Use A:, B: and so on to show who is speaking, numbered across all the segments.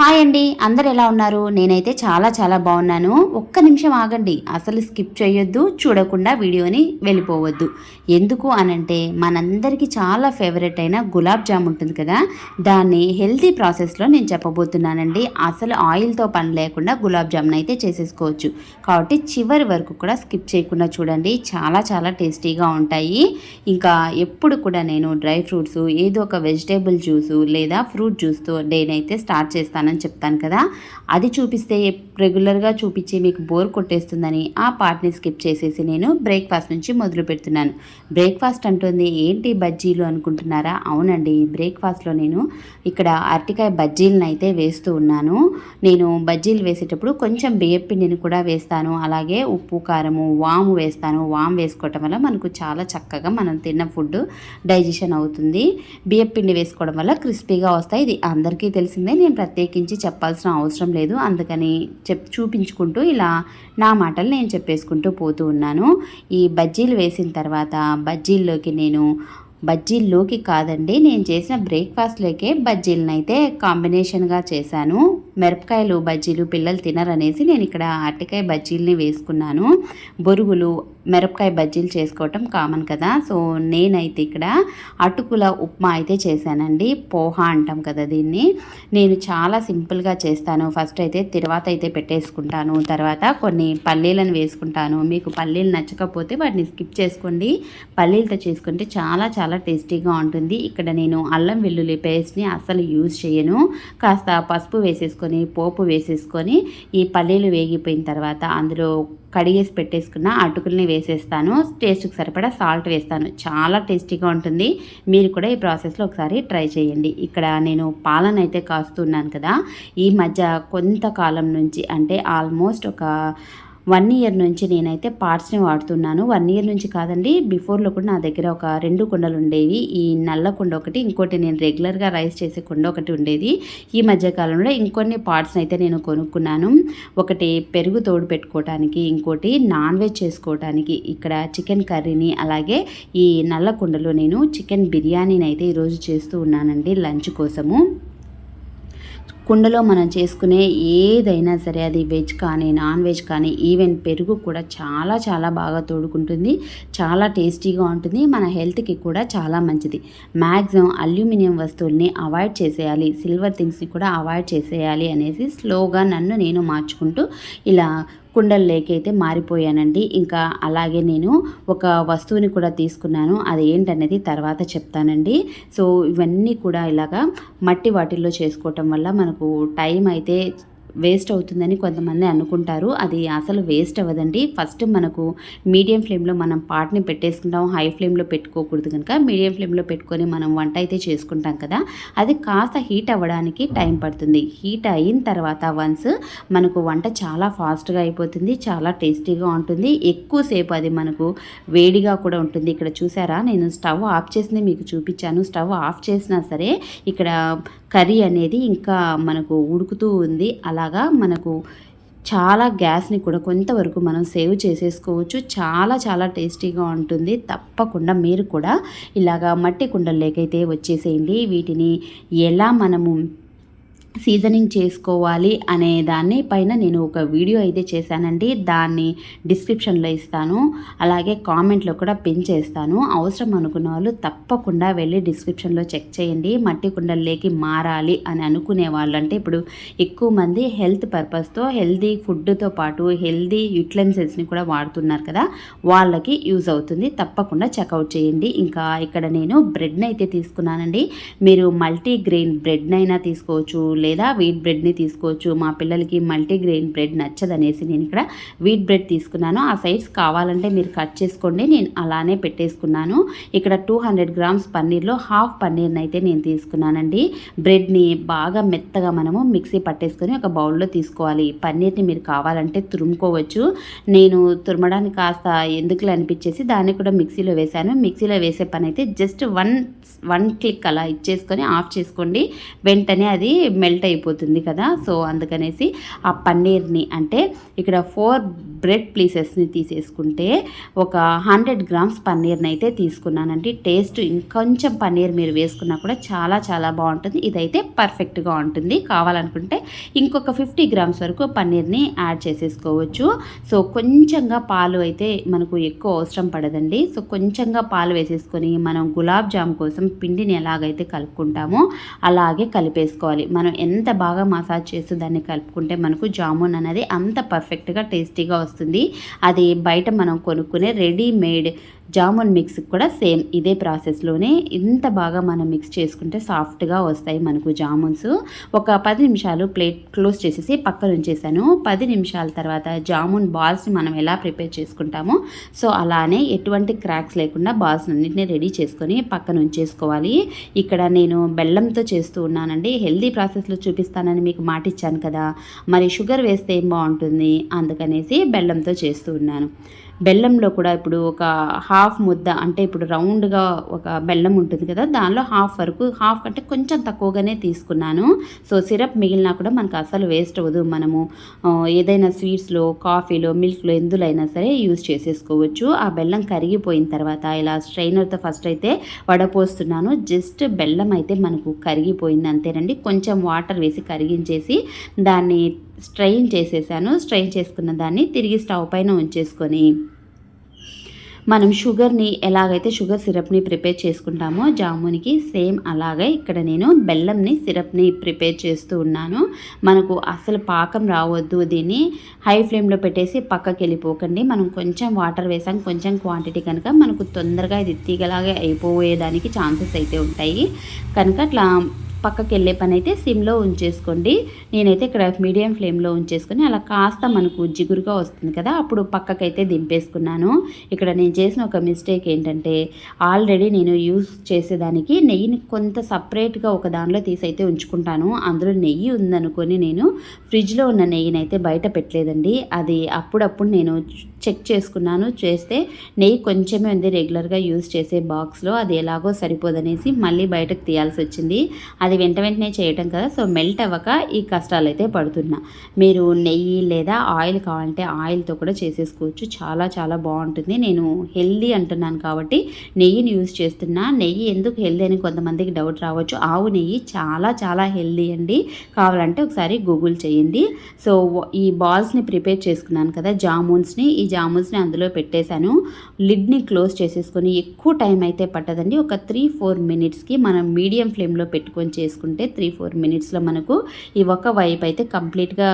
A: Hi అండి, అందరు ఎలా ఉన్నారు? నేనైతే చాలా బాగున్నాను. ఒక్క నిమిషం ఆగండి, అసలు స్కిప్ చేయొద్దు, చూడకుండా వీడియోని వెళ్ళిపోవద్దు. ఎందుకు అనంటే మనందరికీ చాలా ఫేవరెట్ అయిన గులాబ్ జామ్ ఉంటుంది కదా, దాన్ని హెల్తీ ప్రాసెస్లో నేను చెప్పబోతున్నానండి. అసలు ఆయిల్తో పని లేకుండా గులాబ్ జామ్ని అయితే చేసేసుకోవచ్చు. కాబట్టి చివరి వరకు కూడా స్కిప్ చేయకుండా చూడండి, చాలా టేస్టీగా ఉంటాయి. ఇంకా ఎప్పుడు కూడా నేను డ్రై ఫ్రూట్స్, ఏదో ఒక వెజిటేబుల్ జ్యూసు లేదా ఫ్రూట్ జ్యూస్తో నేనైతే స్టార్ట్ చేస్తాను అని చెప్తాను కదా, అది చూపిస్తే రెగ్యులర్గా చూపించి మీకు బోర్ కొట్టేస్తుందని ఆ పార్ట్ని స్కిప్ చేసేసి నేను బ్రేక్ఫాస్ట్ నుంచి మొదలు పెడుతున్నాను. బ్రేక్ఫాస్ట్ అంటుంది ఏంటి బజ్జీలు అనుకుంటున్నారా? అవునండి, బ్రేక్ఫాస్ట్లో నేను ఇక్కడ అరటికాయ బజ్జీలను అయితే వేస్తూ ఉన్నాను. నేను బజ్జీలు వేసేటప్పుడు కొంచెం బియ్యం పిండిని కూడా వేస్తాను, అలాగే ఉప్పు కారము వాము వేస్తాను. వాము వేసుకోవటం వల్ల మనకు చాలా చక్కగా మనం తిన్న ఫుడ్ డైజెషన్ అవుతుంది. బియ్యం పిండి వేసుకోవడం వల్ల క్రిస్పీగా వస్తాయి. ఇది అందరికీ తెలిసిందే, నేను ప్రత్యేకించి చెప్పాల్సిన అవసరం లేదు. అందుకని చూపించుకుంటూ ఇలా నా మాటలు నేను చెప్పేసుకుంటూ పోతూ ఉన్నాను. ఈ బజ్జీలు వేసిన తర్వాత బజ్జీల్లోకి కాదండి, నేను చేసిన బ్రేక్ఫాస్ట్లోకే బజ్జీలను అయితే కాంబినేషన్గా చేశాను. మిరపకాయలు బజ్జీలు పిల్లలు తినరనేసి నేను ఇక్కడ అరటికాయ బజ్జీలని వేసుకున్నాను. బొరుగులు మిరపకాయ బజ్జీలు చేసుకోవటం కామన్ కదా, సో నేనైతే ఇక్కడ అటుకుల ఉప్మా అయితే చేశానండి. పోహా అంటాం కదా దీన్ని. నేను చాలా సింపుల్గా చేస్తాను. ఫస్ట్ అయితే తిరువాత అయితే పెట్టేసుకుంటాను, తర్వాత కొన్ని పల్లీలను వేసుకుంటాను. మీకు పల్లీలు నచ్చకపోతే వాటిని స్కిప్ చేసుకోండి. పల్లీలతో చేసుకుంటే చాలా టేస్టీగా ఉంటుంది. ఇక్కడ నేను అల్లం వెల్లుల్లి పేస్ట్ని అస్సలు యూజ్ చేయను. కాస్త పసుపు వేసేసుకొని పోపు వేసేసుకొని ఈ పల్లీలు వేగిపోయిన తర్వాత అందులో కడిగేసి పెట్టేసుకున్న అటుకుల్ని వేసేస్తాను. టేస్ట్కి సరిపడా సాల్ట్ వేస్తాను. చాలా టేస్టీగా ఉంటుంది. మీరు కూడా ఈ ప్రాసెస్లో ఒకసారి ట్రై చేయండి. ఇక్కడ నేను పాలను అయితే కాస్తున్నాను కదా, ఈ మధ్య కొంతకాలం నుంచి అంటే ఆల్మోస్ట్ ఒక 1 ఇయర్ నుంచి నేనైతే పార్ట్స్ని వాడుతున్నాను. 1 ఇయర్ నుంచి కాదండి, బిఫోర్లో కూడా నా దగ్గర ఒక 2 కుండలు ఉండేవి. ఈ నల్ల కుండ ఒకటి, ఇంకోటి నేను రెగ్యులర్గా రైస్ చేసే కుండ ఒకటి ఉండేది. ఈ మధ్యకాలంలో ఇంకొన్ని పార్ట్స్ని అయితే నేను కొనుక్కున్నాను. ఒకటి పెరుగు తోడు పెట్టుకోవడానికి, ఇంకోటి నాన్ వెజ్ చేసుకోవడానికి. ఇక్కడ చికెన్ కర్రీని, అలాగే ఈ నల్ల కుండలో నేను చికెన్ బిర్యానీని అయితే ఈరోజు చేస్తూ ఉన్నానండి లంచ్ కోసము. కుండలో మనం చేసుకునే ఏదైనా సరే, అది వెజ్ కానీ నాన్ వెజ్ కానీ, ఈవెన్ పెరుగు కూడా చాలా బాగా తోడుకుంటుంది. చాలా టేస్టీగా ఉంటుంది. మన హెల్త్కి కూడా చాలా మంచిది. మ్యాక్సిమం అల్యూమినియం వస్తువుల్ని అవాయిడ్ చేసేయాలి, సిల్వర్ థింగ్స్ని కూడా అవాయిడ్ చేసేయాలి అనేసి స్లోగా నన్ను నేను మార్చుకుంటూ ఇలా కుండల్లోకి అయితే మారిపోయానండి. ఇంకా అలాగే నేను ఒక వస్తువుని కూడా తీసుకున్నాను, అది ఏంటనేది తర్వాత చెప్తానండి. సో ఇవన్నీ కూడా ఇలాగా మట్టి వాటిల్లో చేసుకోవటం వల్ల మనకు టైం అయితే వేస్ట్ అవుతుందని కొంతమంది అనుకుంటారు. అది అసలు వేస్ట్ అవ్వదండి. ఫస్ట్ మనకు మీడియం ఫ్లేమ్లో మనం పాట్ని పెట్టేసుకుంటాం, హై ఫ్లేమ్లో పెట్టుకోకూడదు. కనుక మీడియం ఫ్లేమ్లో పెట్టుకొని మనం వంట అయితే చేసుకుంటాం కదా, అది కాస్త హీట్ అవ్వడానికి టైం పడుతుంది. హీట్ అయిన తర్వాత వన్స్ మనకు వంట చాలా ఫాస్ట్గా అయిపోతుంది, చాలా టేస్టీగా ఉంటుంది. ఎక్కువసేపు అది మనకు వేడిగా కూడా ఉంటుంది. ఇక్కడ చూసారా, నేను స్టవ్ ఆఫ్ చేసింది మీకు చూపించాను. స్టవ్ ఆఫ్ చేసినా సరే ఇక్కడ కర్రీ అనేది ఇంకా మనకు ఉడుకుతూ ఉంది. అలాగా మనకు చాలా గ్యాస్ని కూడా కొంతవరకు మనం సేవ్ చేసేసుకోవచ్చు. చాలా టేస్టీగా ఉంటుంది. తప్పకుండా మీరు కూడా ఇలాగా మట్టి కుండల్లోకైతే వచ్చేసేయండి. వీటిని ఎలా మనము సీజనింగ్ చేసుకోవాలి అనే దాన్ని పైన నేను ఒక వీడియో అయితే చేశానండి. దాన్ని డిస్క్రిప్షన్లో ఇస్తాను, అలాగే కామెంట్లో కూడా పిన్ చేస్తాను. అవసరం అనుకున్న వాళ్ళు తప్పకుండా వెళ్ళి డిస్క్రిప్షన్లో చెక్ చేయండి. మట్టి కుండల్లోకి మారాలి అని అనుకునే వాళ్ళు, అంటే ఇప్పుడు ఎక్కువ మంది హెల్త్ పర్పస్తో హెల్దీ ఫుడ్తో పాటు హెల్దీ యుటెన్సిల్స్ని కూడా వాడుతున్నారు కదా, వాళ్ళకి యూజ్ అవుతుంది. తప్పకుండా చెక్అవుట్ చేయండి. ఇంకా ఇక్కడ నేను బ్రెడ్ని అయితే తీసుకున్నానండి. మీరు మల్టీగ్రెయిన్ బ్రెడ్నైనా తీసుకోవచ్చు, లేదా వీట్ బ్రెడ్ని తీసుకోవచ్చు. మా పిల్లలకి మల్టీగ్రెయిన్ బ్రెడ్ నచ్చదనేసి నేను ఇక్కడ వీట్ బ్రెడ్ తీసుకున్నాను. ఆ సైడ్స్ కావాలంటే మీరు కట్ చేసుకోండి, నేను అలానే పెట్టేసుకున్నాను. ఇక్కడ 200 గ్రామ్స్ పన్నీర్లో హాఫ్ పన్నీర్ని అయితే నేను తీసుకున్నానండి. బ్రెడ్ని బాగా మెత్తగా మనము మిక్సీ పట్టేసుకొని ఒక బౌల్లో తీసుకోవాలి. పన్నీర్ని మీరు కావాలంటే తురుముకోవచ్చు. నేను తురమడానికి కాస్త ఎందుకులే అనిపించేసి దాన్ని కూడా మిక్సీలో వేశాను. మిక్సీలో వేసే పని అయితే జస్ట్ వన్ క్లిక్ అలా ఇచ్చేసుకొని ఆఫ్ చేసుకోండి. వెంటనే అది మెల్ట్ అయిపోతుంది కదా. సో అందుకనేసి ఆ పన్నీర్ని అంటే ఇక్కడ 4 బ్రెడ్ పీసెస్ని తీసేసుకుంటే ఒక 100 గ్రామ్స్ పన్నీర్ని అయితే తీసుకున్నానండి. టేస్ట్ ఇంకొంచెం పన్నీర్ మీరు వేసుకున్నా కూడా చాలా చాలా బాగుంటుంది. ఇదైతే పర్ఫెక్ట్గా ఉంటుంది. కావాలనుకుంటే ఇంకొక 50 గ్రామ్స్ వరకు పన్నీర్ని యాడ్ చేసేసుకోవచ్చు. సో కొంచెంగా పాలు అయితే మనకు ఎక్కువ అవసరం పడదండి. సో కొంచెంగా పాలు వేసేసుకొని మనం గులాబ్ జామ్ కోసం పిండిని ఎలాగైతే కలుపుకుంటామో అలాగే కలిపేసుకోవాలి. మనం ఎంత బాగా మసాజ్ చేస్తూ దాన్ని కలుపుకుంటే మనకు జామున్ అనేది అంత పర్ఫెక్ట్గా టేస్టీగా వస్తుంది. అది బయట మనం కొనుక్కునే రెడీమేడ్ జామున్ మిక్స్ కూడా సేమ్ ఇదే ప్రాసెస్లోనే ఇంత బాగా మనం మిక్స్ చేసుకుంటే సాఫ్ట్గా వస్తాయి మనకు జామున్స్. ఒక 10 నిమిషాలు ప్లేట్ క్లోజ్ చేసేసి పక్కన ఉంచేసాను. 10 నిమిషాల తర్వాత జామున్ బాల్స్ని మనం ఎలా ప్రిపేర్ చేసుకుంటామో సో అలానే ఎటువంటి క్రాక్స్ లేకుండా బాల్స్ అన్నింటినీ రెడీ చేసుకొని పక్కన ఉంచేసుకోవాలి. ఇక్కడ నేను బెల్లంతో చేస్తూ ఉన్నానండి. హెల్దీ ప్రాసెస్లో చూపిస్తానని మీకు మాట ఇచ్చాను కదా, మరి షుగర్ వేస్తే ఏం బాగుంటుంది, అందుకనేసి బెల్లంతో చేస్తూ ఉన్నాను. బెల్లంలో కూడా ఇప్పుడు ఒక హాఫ్ ముద్ద అంటే ఇప్పుడు రౌండ్గా ఒక బెల్లం ఉంటుంది కదా, దానిలో హాఫ్ వరకు, హాఫ్ కంటే కొంచెం తక్కువగానే తీసుకున్నాను. సో సిరప్ మిగిలినా కూడా మనకు అసలు వేస్ట్ అవ్వదు. మనము ఏదైనా స్వీట్స్లో, కాఫీలో, మిల్క్లో ఎందులో సరే యూజ్ చేసేసుకోవచ్చు. ఆ బెల్లం కరిగిపోయిన తర్వాత ఇలా స్ట్రైనర్తో ఫస్ట్ అయితే వడపోస్తున్నాను. జస్ట్ బెల్లం అయితే మనకు కరిగిపోయింది అంతేనండి. కొంచెం వాటర్ వేసి కరిగించేసి దాన్ని స్ట్రెయిన్ చేసేసాను. స్ట్రెయిన్ చేసుకున్న దాన్ని తిరిగి స్టవ్ పైన ఉంచేసుకొని మనం షుగర్ని ఎలాగైతే షుగర్ సిరప్ని ప్రిపేర్ చేసుకుంటామో జామున్కి సేమ్ అలాగే ఇక్కడ నేను బెల్లంని సిరప్ని ప్రిపేర్ చేస్తూ ఉన్నాను. మనకు అసలు పాకం రావద్దు. దీన్ని హై ఫ్లేమ్లో పెట్టేసి పక్కకి వెళ్ళిపోకండి. మనం కొంచెం వాటర్ వేసాం, కొంచెం క్వాంటిటీ కనుక మనకు తొందరగా ఇది తీగలాగే అయిపోయేదానికి ఛాన్సెస్ అయితే ఉంటాయి. కనుక అట్లా పక్కకి వెళ్ళే పని అయితే సిమ్లో ఉంచేసుకోండి. నేనైతే ఇక్కడ మీడియం ఫ్లేమ్లో ఉంచేసుకొని అలా కాస్త మనకు జిగురుగా వస్తుంది కదా, అప్పుడు పక్కకైతే దింపేసుకున్నాను. ఇక్కడ నేను చేసిన ఒక మిస్టేక్ ఏంటంటే ఆల్రెడీ నేను యూస్ చేసేదానికి నెయ్యిని కొంత సపరేట్గా ఒక దానిలో తీసి అయితే ఉంచుకుంటాను. అందులో నెయ్యి ఉందనుకొని నేను ఫ్రిడ్జ్లో ఉన్న నెయ్యిని అయితే బయట పెట్టలేదండి. అది అప్పుడప్పుడు నేను చెక్ చేసుకున్నాను. చేస్తే నెయ్యి కొంచెమే ఉంది రెగ్యులర్గా యూస్ చేసే బాక్స్లో, అది ఎలాగో సరిపోదనేసి మళ్ళీ బయటకు తీయాల్సి వచ్చింది. అది వెంటనే చేయటం కదా, సో మెల్ట్ అవ్వక ఈ కష్టాలు అయితే పడుతున్నా. మీరు నెయ్యి లేదా ఆయిల్ కావాలంటే ఆయిల్తో కూడా చేసేసుకోవచ్చు. చాలా చాలా బాగుంటుంది. నేను హెల్దీ అంటున్నాను కాబట్టి నెయ్యిని యూజ్ చేస్తున్నా. నెయ్యి ఎందుకు హెల్దీ అని కొంతమందికి డౌట్ రావచ్చు. ఆవు నెయ్యి చాలా చాలా హెల్దీ అండి. కావాలంటే ఒకసారి గూగుల్ చేయండి. సో ఈ బాల్స్ని ప్రిపేర్ చేసుకున్నాను కదా జామున్స్ని, ఈ జామున్స్ని అందులో పెట్టేశాను. లిడ్ని క్లోజ్ చేసేసుకొని ఎక్కువ టైం అయితే పట్టదండి. ఒక 3-4 మినిట్స్కి మనం మీడియం ఫ్లేమ్లో పెట్టుకొని చేసుకుంటే 3-4 మినిట్స్లో మనకు ఈ ఒక వైపు అయితే కంప్లీట్గా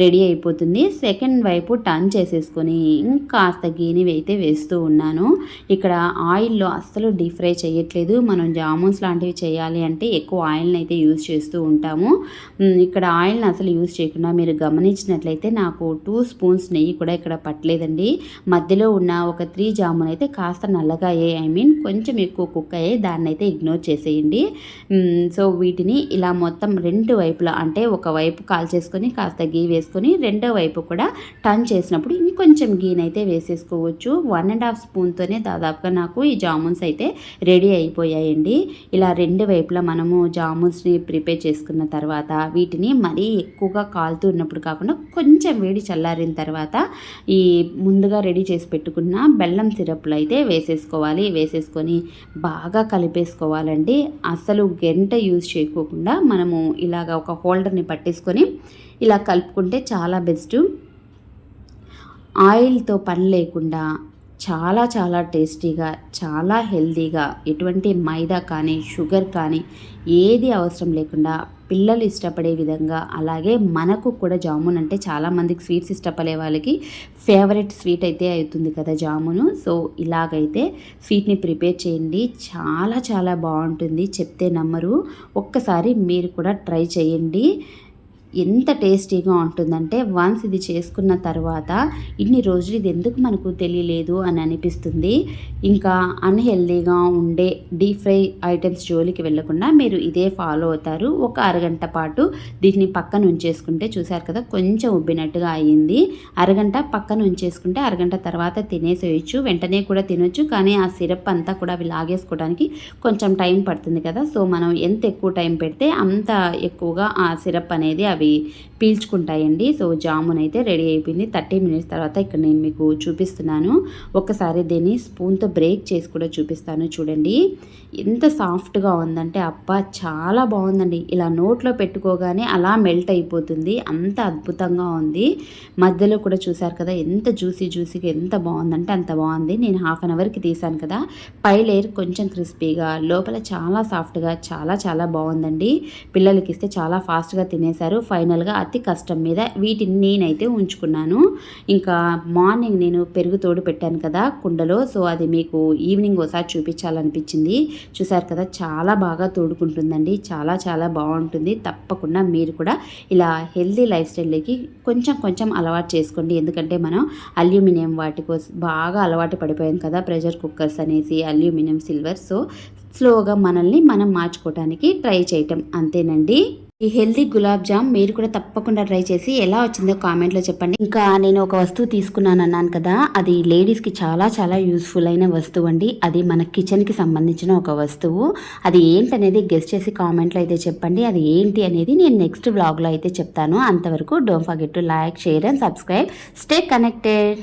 A: రెడీ అయిపోతుంది. సెకండ్ వైపు టర్న్ చేసేసుకొని ఇంకాస్త గీని అయితే వేస్తూ ఉన్నాను. ఇక్కడ ఆయిల్లో అస్సలు డీప్ ఫ్రై చేయట్లేదు. మనం జామున్స్ లాంటివి చేయాలి అంటే ఎక్కువ ఆయిల్ని అయితే యూజ్ చేస్తూ ఉంటాము. ఇక్కడ ఆయిల్ని అసలు యూజ్ చేయకుండా మీరు గమనించినట్లయితే నాకు 2 స్పూన్స్ నెయ్యి కూడా ఇక్కడ పట్టలేదండి. మధ్యలో ఉన్న ఒక 3 జామున్ అయితే కాస్త నల్లగా అయ్యాయి, కొంచెం ఎక్కువ కుక్ అయ్యాయి. దాన్ని అయితే ఇగ్నోర్ చేసేయండి. సో వీటిని ఇలా మొత్తం 2 వైపులా అంటే ఒక వైపు కాల్చేసుకొని కాస్త గీ వేసుకొని రెండో వైపు కూడా టర్న్ చేసినప్పుడు ఇంకొంచెం గీనైతే వేసేసుకోవచ్చు. 1.5 స్పూన్తోనే దాదాపుగా నాకు ఈ జామున్స్ అయితే రెడీ అయిపోయాయండి. ఇలా 2 వైపులా మనము జామున్స్ని ప్రిపేర్ చేసుకున్న తర్వాత వీటిని మరీ ఎక్కువగా కాలుతూ ఉన్నప్పుడు కాకుండా కొంచెం వేడి చల్లారిన తర్వాత ఈ ముందుగా రెడీ చేసి పెట్టుకున్న బెల్లం సిరప్లు అయితే వేసేసుకోవాలి. వేసేసుకొని బాగా కలిపేసుకోవాలండి. అసలు గంట యూజ్ చేయకోకుండా మనము ఇలాగ ఒక హోల్డర్ని పట్టేసుకొని ఇలా కలుపుకుంటే చాలా బెస్ట్. ఆయిల్తో పని లేకుండా చాలా చాలా టేస్టీగా, చాలా హెల్తీగా, ఎటువంటి మైదా కానీ షుగర్ కానీ ఏది అవసరం లేకుండా పిల్లలు ఇష్టపడే విధంగా, అలాగే మనకు కూడా జామున్ అంటే చాలామందికి స్వీట్స్ ఇష్టపడే వాళ్ళకి ఫేవరెట్ స్వీట్ అయితే అవుతుంది కదా జామును. సో ఇలాగైతే స్వీట్ని ప్రిపేర్ చేయండి. చాలా చాలా బాగుంటుంది, చెప్తే నమ్మరు. ఒక్కసారి మీరు కూడా ట్రై చేయండి. ఎంత టేస్టీగా ఉంటుందంటే వన్స్ ఇది చేసుకున్న తర్వాత ఇన్ని రోజులు ఇది ఎందుకు మనకు తెలియలేదు అని అనిపిస్తుంది. ఇంకా అన్‌హెల్తీగా ఉండే డీప్ ఫ్రై ఐటెమ్స్ జోలికి వెళ్ళకుండా మీరు ఇదే ఫాలో అవుతారు. ఒక అరగంట పాటు దీన్ని పక్కన ఉంచేసుకుంటే చూసారు కదా కొంచెం ఉబ్బినట్టుగా అయ్యింది. అరగంట పక్కన ఉంచేసుకుంటే అరగంట తర్వాత తినేసేయొచ్చు. వెంటనే కూడా తినొచ్చు. కానీ ఆ సిరప్ అంతా కూడా అవి లాగేసుకోవడానికి కొంచెం టైం పడుతుంది కదా! సో మనం ఎంత ఎక్కువ టైం పెడితే అంత ఎక్కువగా ఆ సిరప్ అనేది అవి పీల్చుకుంటాయండి. సో జామున్ అయితే రెడీ అయిపోయింది. 30 మినిట్స్ తర్వాత ఇక్కడ నేను మీకు చూపిస్తున్నాను. ఒక్కసారి దీన్ని స్పూన్తో బ్రేక్ చేసి కూడా చూపిస్తాను చూడండి. ఎంత సాఫ్ట్గా ఉందంటే అబ్బా చాలా బాగుందండి. ఇలా నోట్లో పెట్టుకోగానే అలా మెల్ట్ అయిపోతుంది. అంత అద్భుతంగా ఉంది. మధ్యలో కూడా చూసారు కదా ఎంత జ్యూసీగా ఎంత బాగుందంటే అంత బాగుంది. నేను హాఫ్ అన్ అవర్కి తీసాను కదా, పై లేయర్ కొంచెం క్రిస్పీగా, లోపల చాలా సాఫ్ట్గా చాలా బాగుందండి. పిల్లలకి ఇస్తే చాలా ఫాస్ట్గా తినేశారు. ఫైనల్గా అతి కష్టం మీద వీటిని నేనైతే ఉంచుకున్నాను. ఇంకా మార్నింగ్ నేను పెరుగు తోడు పెట్టాను కదా కుండలో, సో అది మీకు ఈవినింగ్ ఒకసారి చూపించాలనిపించింది. చూసారు కదా చాలా బాగా తోడుకుంటుందండి. చాలా బాగుంటుంది. తప్పకుండా మీరు కూడా ఇలా హెల్తీ లైఫ్ స్టైల్లోకి కొంచెం అలవాటు చేసుకోండి. ఎందుకంటే మనం అల్యూమినియం వాటి కోసం బాగా అలవాటు పడిపోయాం కదా, ప్రెషర్ కుక్కర్స్ అనేసి అల్యూమినియం, సిల్వర్. సో స్లోగా మనల్ని మనం మార్చుకోవడానికి ట్రై చేయటం అంతేనండి. ఈ హెల్తీ గులాబ్ జామ్ మీరు కూడా తప్పకుండా ట్రై చేసి ఎలా వచ్చిందో కామెంట్లో చెప్పండి. ఇంకా నేను ఒక వస్తువు తీసుకున్నాను అన్నాను కదా, అది లేడీస్కి చాలా యూస్ఫుల్ అయిన వస్తువు అండి. అది మన కిచెన్కి సంబంధించిన ఒక వస్తువు. అది ఏంటనేది గెస్ట్ చేసి కామెంట్లో అయితే చెప్పండి. అది ఏంటి అనేది నేను నెక్స్ట్ వ్లాగ్లో అయితే చెప్తాను. అంతవరకు don't forget to like, share and subscribe. Stay connected.